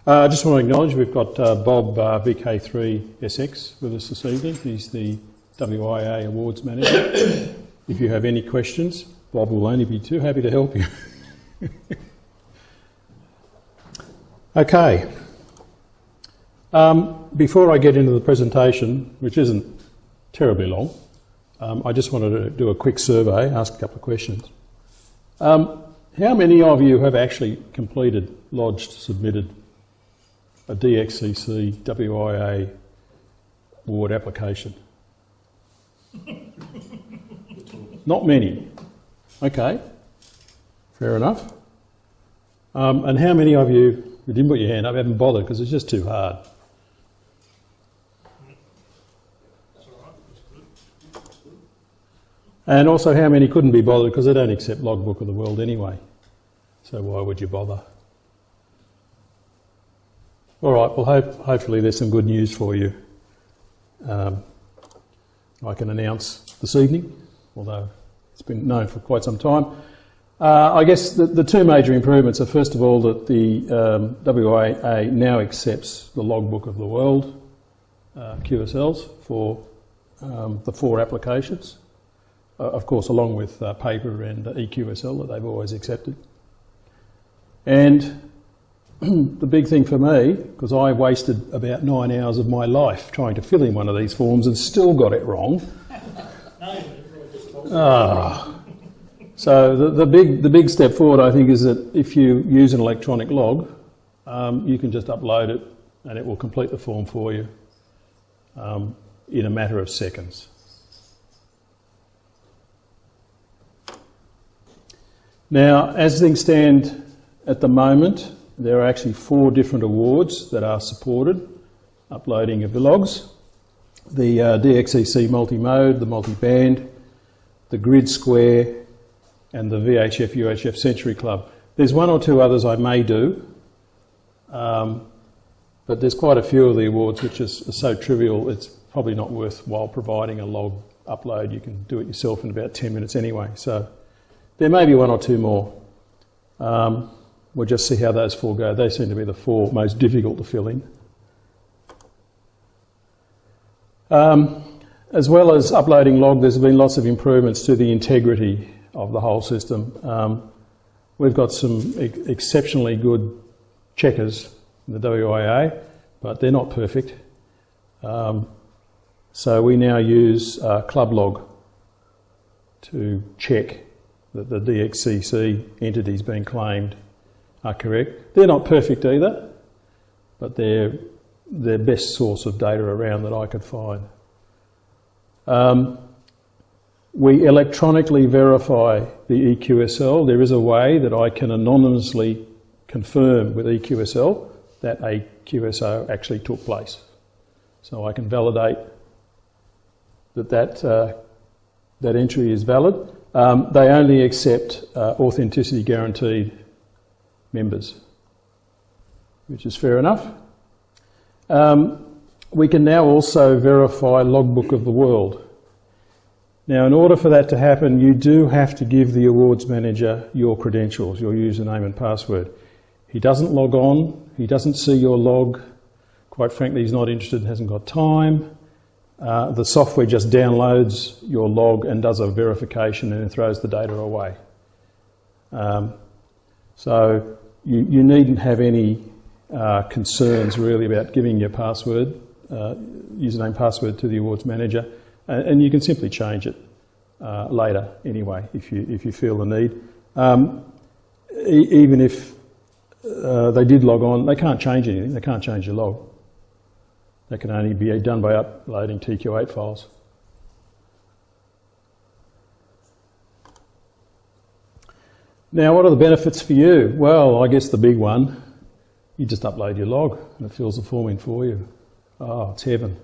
I just want to acknowledge we've got Bob VK3SX with us this evening. He's the WIA Awards Manager. If you have any questions, Bob will only be too happy to help you. Okay. Before I get into the presentation, which isn't terribly long, I just wanted to do a quick survey, ask a couple of questions. How many of you have actually completed, lodged, submitted a DXCC WIA award application? Not many. Okay, fair enough. And how many of you who didn't put your hand up haven't bothered because it's just too hard? And also how many couldn't be bothered because they don't accept Logbook of the World anyway. So why would you bother? All right, well hopefully there's some good news for you. I can announce this evening, although it's been known for quite some time. I guess the two major improvements are, first of all, that the WIA now accepts the Logbook of the World QSLs for the 4 applications. Of course, along with paper and EQSL that they've always accepted. And the big thing for me, because I wasted about 9 hours of my life trying to fill in one of these forms and still got it wrong. So the big step forward, I think, is that if you use an electronic log, you can just upload it and it will complete the form for you in a matter of seconds. Now, as things stand at the moment, there are actually 4 different awards that are supported, uploading of the logs. The DXCC multi-mode, the multi-band, the grid square, and the VHF-UHF Century Club. There's 1 or 2 others I may do, but there's quite a few of the awards which are so trivial it's probably not worthwhile providing a log upload. You can do it yourself in about 10 minutes anyway. So there may be 1 or 2 more. We'll just see how those 4 go. They seem to be the 4 most difficult to fill in. As well as uploading log, there's been lots of improvements to the integrity of the whole system. We've got some exceptionally good checkers in the WIA, but they're not perfect. So we now use Club Log to check that the DXCC entities being claimed are correct. They're not perfect either, but they're the best source of data around that I could find. We electronically verify the EQSL. There is a way that I can anonymously confirm with EQSL that a QSO actually took place. So I can validate that entry is valid. They only accept authenticity guaranteed members, which is fair enough. We can now also verify Logbook of the World. Now, in order for that to happen, you do have to give the awards manager your credentials, your username and password. He doesn't log on, he doesn't see your log. Quite frankly, he's not interested and hasn't got time. The software just downloads your log and does a verification and then throws the data away. So you needn't have any concerns really about giving your password, username password to the awards manager, and you can simply change it later anyway if you feel the need. Even if they did log on, they can't change anything, they can't change your log. That can only be done by uploading TQ8 files. Now, what are the benefits for you? Well, I guess the big one, you just upload your log and it fills the form in for you. Oh, it's heaven.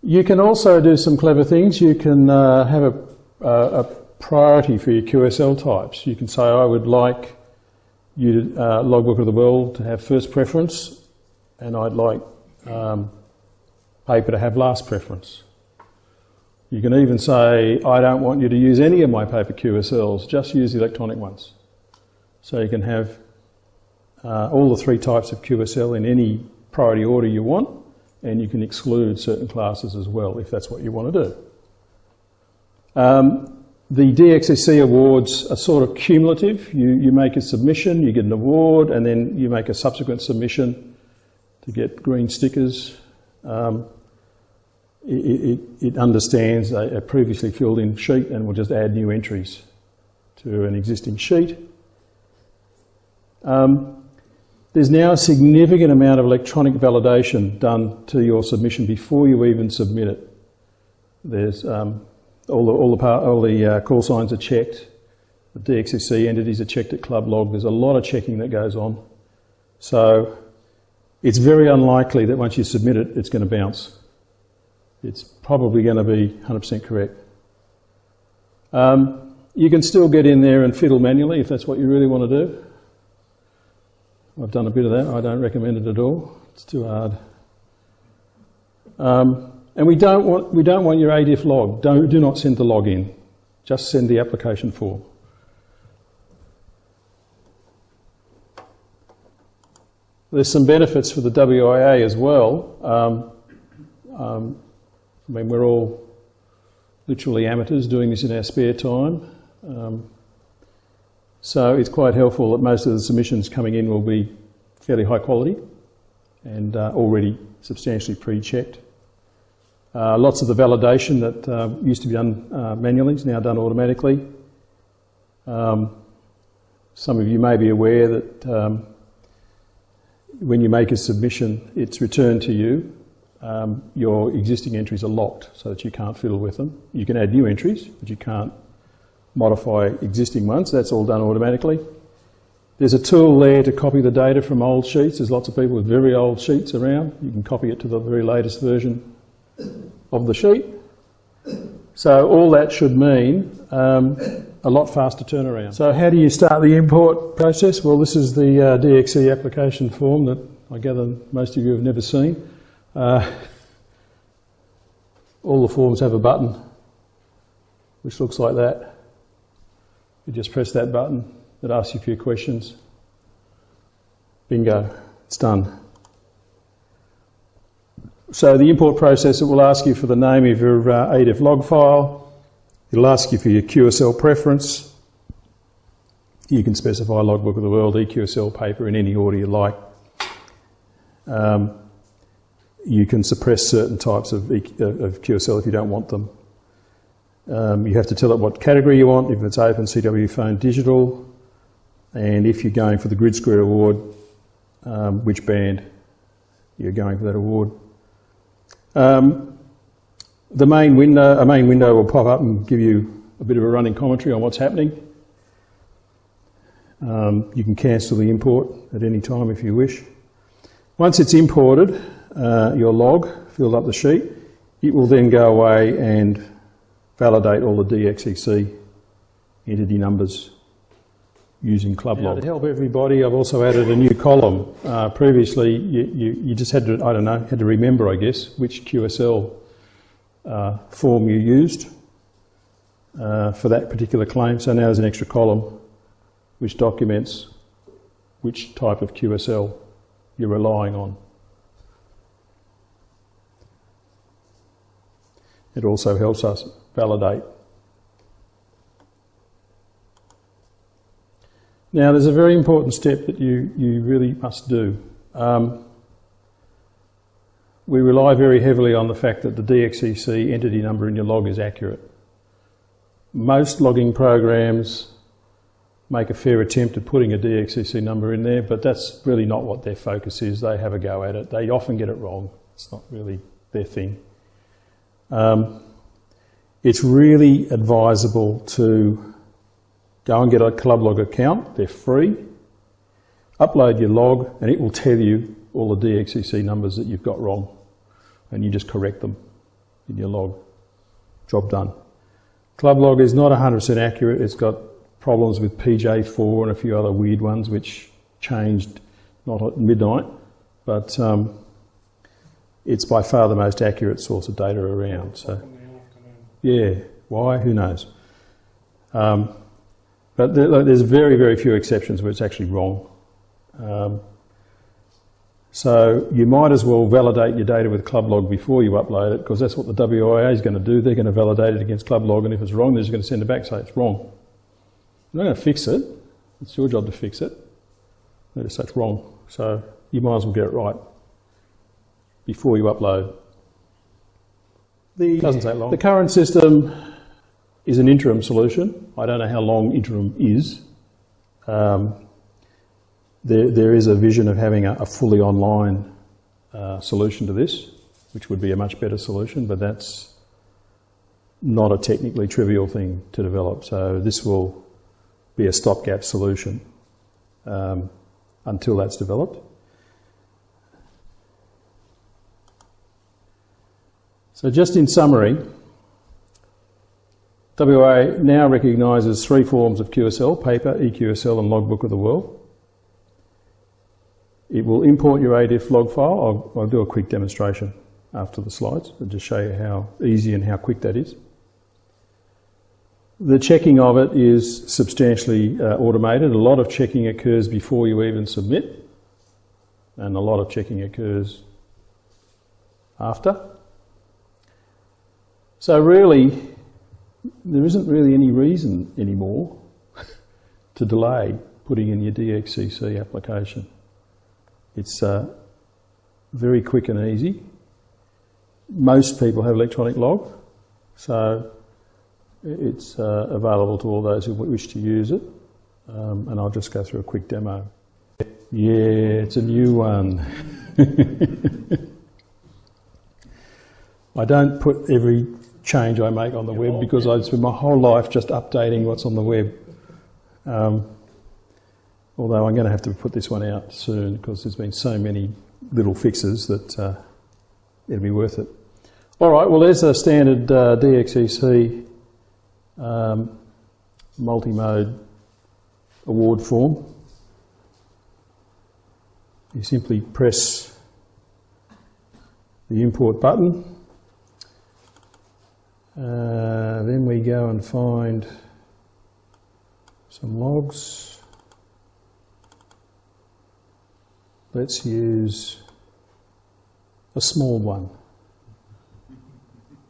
You can also do some clever things. You can have a priority for your QSL types. You can say, I would like Logbook of the World to have first preference, and I'd like paper to have last preference. You can even say, I don't want you to use any of my paper QSLs, just use the electronic ones. So you can have all the 3 types of QSL in any priority order you want, and you can exclude certain classes as well if that's what you want to do. The DXCC awards are sort of cumulative. You make a submission, you get an award, and then you make a subsequent submission to get green stickers. It understands a previously filled in sheet and will just add new entries to an existing sheet. There's now a significant amount of electronic validation done to your submission before you even submit it. There's all the call signs are checked. The DXCC entities are checked at Club Log. There's a lot of checking that goes on. So it's very unlikely that once you submit it, it's going to bounce. It's probably going to be 100% correct. You can still get in there and fiddle manually if that's what you really want to do. I've done a bit of that. I don't recommend it at all. It's too hard. And we don't want your ADIF log. Do not send the log in. Just send the application form. There's some benefits for the WIA as well. I mean, we're all literally amateurs doing this in our spare time. So it's quite helpful that most of the submissions coming in will be fairly high quality and already substantially pre-checked. Lots of the validation that used to be done manually is now done automatically. Some of you may be aware that when you make a submission, it's returned to you. Your existing entries are locked so that you can't fiddle with them. You can add new entries, but you can't modify existing ones. That's all done automatically. There's a tool there to copy the data from old sheets. There's lots of people with very old sheets around. You can copy it to the very latest version of the sheet. So all that should mean a lot faster turnaround. So how do you start the import process? Well, this is the DXE application form that I gather most of you have never seen. All the forms have a button which looks like that. You just press that button that asks you a few questions. Bingo, it's done. So the import process, it will ask you for the name of your ADIF log file. It'll ask you for your QSL preference. You can specify Logbook of the World, EQSL paper in any order you like. You can suppress certain types of QSL if you don't want them. You have to tell it what category you want, if it's open, CW, phone, digital, and if you're going for the Grid Square Award, which band you're going for that award. A main window will pop up and give you a bit of a running commentary on what's happening. You can cancel the import at any time if you wish. Once it's imported, your log, filled up the sheet, it will then go away and validate all the DXCC entity numbers using Club Log. To help everybody, I've also added a new column. Previously, you just had to, I don't know, had to remember, I guess, which QSL form you used for that particular claim. So now there's an extra column which documents which type of QSL you're relying on. It also helps us validate. Now there's a very important step that you really must do. We rely very heavily on the fact that the DXCC entity number in your log is accurate. Most logging programs make a fair attempt at putting a DXCC number in there, but that's really not what their focus is. They have a go at it. They often get it wrong. It's not really their thing. It's really advisable to go and get a Club Log account. They're free. Upload your log and it will tell you all the DXCC numbers that you've got wrong, and you just correct them in your log. Job done. Club Log is not 100% accurate. It's got problems with PJ4 and a few other weird ones which changed not at midnight, but it's by far the most accurate source of data around. So, yeah, why? Who knows? But there's very, very few exceptions where it's actually wrong. So you might as well validate your data with ClubLog before you upload it, because that's what the WIA is going to do. They're going to validate it against ClubLog, and if it's wrong, they're just going to send it back and say it's wrong. They're not going to fix it. It's your job to fix it. They just say it's wrong. So you might as well get it right before you upload. Doesn't take long. The current system is an interim solution. I don't know how long interim is. There is a vision of having a fully online solution to this, which would be a much better solution, but that's not a technically trivial thing to develop. So this will be a stopgap solution until that's developed. So just in summary, WA now recognises 3 forms of QSL: paper, EQSL and logbook of the world. It will import your ADIF log file. I'll do a quick demonstration after the slides to just show you how easy and how quick that is. The checking of it is substantially automated. A lot of checking occurs before you even submit, and a lot of checking occurs after. So really, there isn't really any reason anymore to delay putting in your DXCC application. It's very quick and easy. Most people have electronic log, so it's available to all those who wish to use it. And I'll just go through a quick demo. Yeah, it's a new one. I don't put every change I make on the web because I spend my whole life just updating what's on the web. Although I'm going to have to put this one out soon because there's been so many little fixes that it'll be worth it. All right, well there's a standard DXCC multi-mode award form. You simply press the import button. Then we go and find some logs. Let's use a small one.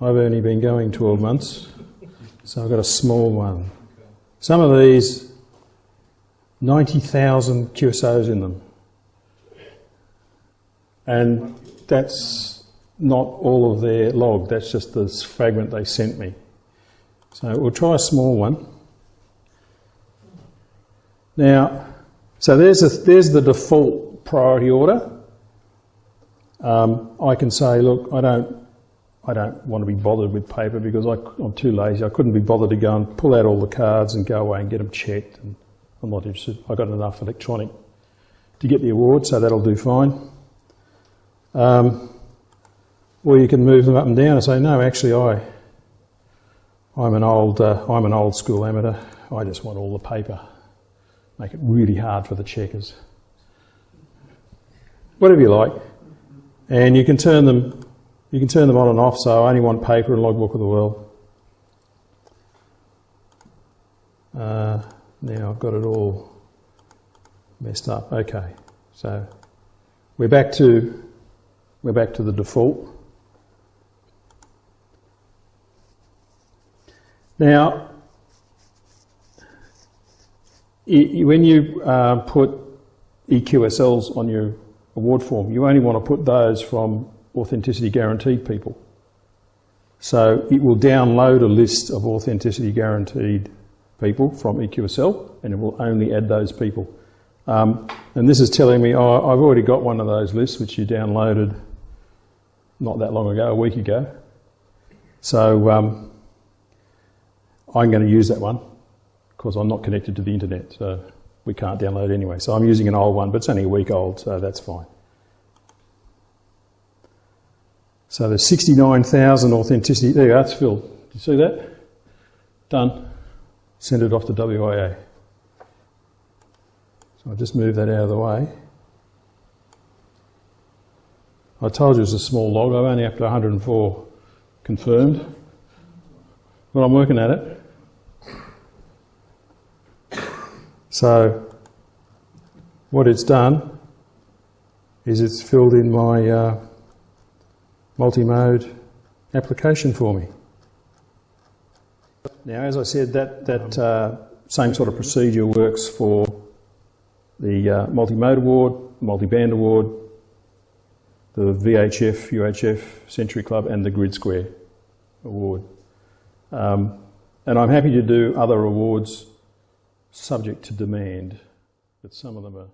I've only been going 12 months, so I've got a small one. Some of these, 90,000 QSOs in them. And that's not all of their log, that's just this fragment they sent me. So we'll try a small one. Now, so there's the default priority order. I can say, look, I don't want to be bothered with paper because I'm too lazy. I couldn't be bothered to go and pull out all the cards and go away and get them checked. And I'm not interested. I've got enough electronic to get the award, so that'll do fine. Or you can move them up and down and say, no, actually, I'm an old school amateur. I just want all the paper. Make it really hard for the checkers. Whatever you like, and you can turn them on and off. So I only want paper and logbook of the world. Now I've got it all messed up. Okay, so we're back to the default. Now, when you put EQSLs on your award form, you only want to put those from authenticity guaranteed people. So it will download a list of authenticity guaranteed people from EQSL, and it will only add those people. And this is telling me, oh, I've already got one of those lists which you downloaded not that long ago, a week ago. So I'm going to use that one because I'm not connected to the internet, so we can't download anyway. So I'm using an old one, but it's only a week old, so that's fine. So there's 69,000 authenticity. There you go, that's filled. Do you see that? Done. Send it off to WIA. So I'll just move that out of the way. I told you it was a small log. I'm only up to 104 confirmed. But I'm working at it. what it's done is it's filled in my multi-mode application for me. Now, as I said, that same sort of procedure works for the multi-mode award, multi-band award, the VHF, UHF, Century Club and the Grid Square award. And I'm happy to do other awards subject to demand, but some of them are